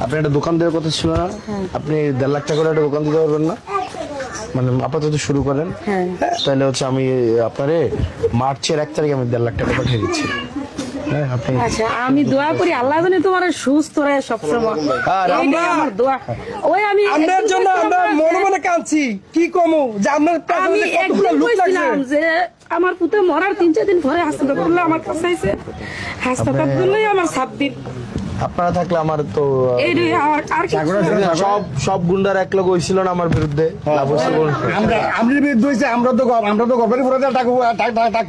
আপনি একটা দোকান দেওয়ার কথা ছিল না? আপনি 1.5 লাখ টাকা করে একটা দোকান দিতে পারবেন না? মানে আপাতত শুরু করেন। তাহলে হচ্ছে আমি আপনারে মার্চের 1 তারিখে আমি 1.5 লাখ টাকা পাঠিয়ে দিচ্ছি। হ্যাঁ, আপনি আচ্ছা, আমি দোয়া করি আল্লাহ জানে তোমার সুস্থ রাখে সবসময়। এইটাই আমার দোয়া। ওই আমি আপনার জন্য আমরা মনে মনে কাঁদছি, কি কমু যে আপনার আমি পেছনে একদিন কতগুলো লোক লাগছে। কইছিলাম যে আমার পুতে মরার 3-4 দিন পরে হাসপাতালে আমার কাছে আইছে। হাসপাতালে আমার 7 দিন। আপনারা থাকলে আমার তো এইটাই আর কি সব গুন্ডার এক লোক হয়েছিল না আমার বিরুদ্ধে। লাভ হয়েছে কোন? আমরা বিরুদ্ধে হয়েছে, আমরা তো গভর্নমেন্ট পুরো টাকা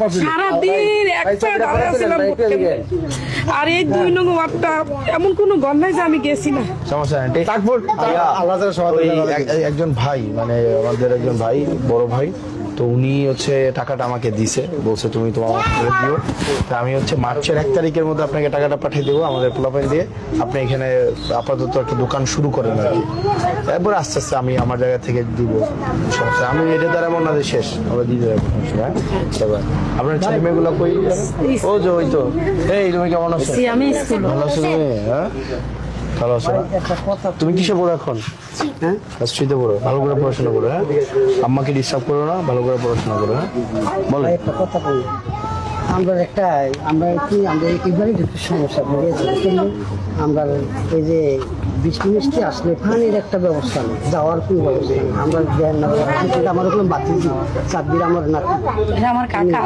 পাচ্ছি। সারাদিন একটা দাঁড়িয়ে ছিলাম আর এই 2 নং ওয়ার্ডটা এমন কোনো গণ নাই যে আমি গেছি না। সমস্যা নাই। একজন ভাই, মানে আমাদের একজন ভাই, বড় ভাই, তো উনি হচ্ছে টাকাটা আমাকে দিছে, বলছে তুমি তোমার করে দিও। তা আমি হচ্ছে মার্চের 1 তারিখের মধ্যে আপনাকে টাকাটা পাঠিয়ে দেবো আমাদের পোলাপাইন দিয়ে। আপনি এখানে আপাতত একটা দোকান শুরু করেন আর কি। তারপর আস্তে আস্তে আমি আমার জায়গা থেকে দিব। সমস্যা, আমি এটা দ্বারা এমন না যে শেষ, আমরা দিয়ে দেবো। হ্যাঁ, আপনার ছেলে মেয়েগুলো কই? ও যে ওই তো। এই তুমি কেমন আছো? আমি স্কুল ভালো আছো তুমি? হ্যাঁ, ভালো আছো। তুমি কিসে পড়ো এখন? হ্যাঁ, স্ট্রিতে পড়ো। ভালো করে পড়াশোনা করো। হ্যাঁ, আম্মাকে ডিস্টার্ব করো না, ভালো করে পড়াশোনা করো। হ্যাঁ, বলো। একটা কথা বলি, আমরা একেবারেই একটু সমস্যা পড়েছি। কিন্তু আমরা এই যে বৃষ্টি মিষ্টি আসলে পানির একটা ব্যবস্থা নেই, যাওয়ার কোনো ব্যবস্থা নেই। আমরা আমার ওখানে বাতিজি চাকরির আমার নাতি, আমার কাকা,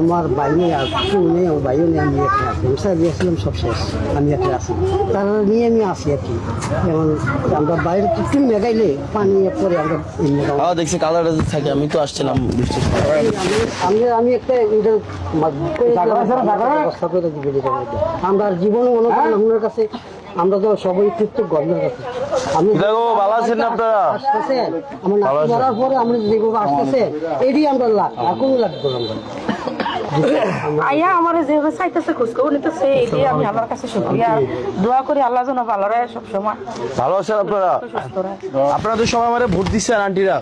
আমার ভাই নেই, আর কেউ নেই, আমার ভাইও নেই, আমি একটা আছি। স্যার দিয়েছিলাম সব শেষ, আমি একটা আছি, তারা নিয়ে আমি আসি আর কি। যেমন আমরা বাইরে একটু মেঘাইলে পানি পরে আমরা দেখছি কালার থাকে। আমি তো আসছিলাম বৃষ্টির আমি একটা ব্যবস্থা করে দিবে। আমরা জীবনে মনে করেন আপনার কাছে আমরা তো সবাই কৃতজ্ঞ আপনার কাছে। আমি ভালো আছেন আপনারা? আসতেছেন আমার নাতি মরার পরে আমরা যেভাবে আসতেছে এটি আমরা লাখ এখনো লাগবে। আমরা আয়া আমার যেভাবে চাইতেছে খোঁজ খবর নিতেছে, এটাই আমি আল্লাহর কাছে শুকরিয়া দোয়া করি আল্লাহ যেন ভালো রাখে সবসময়। ভালো আছেন আপনারা? আপনারা তো সবাই আমারে ভোট দিচ্ছেন আন্টিরা।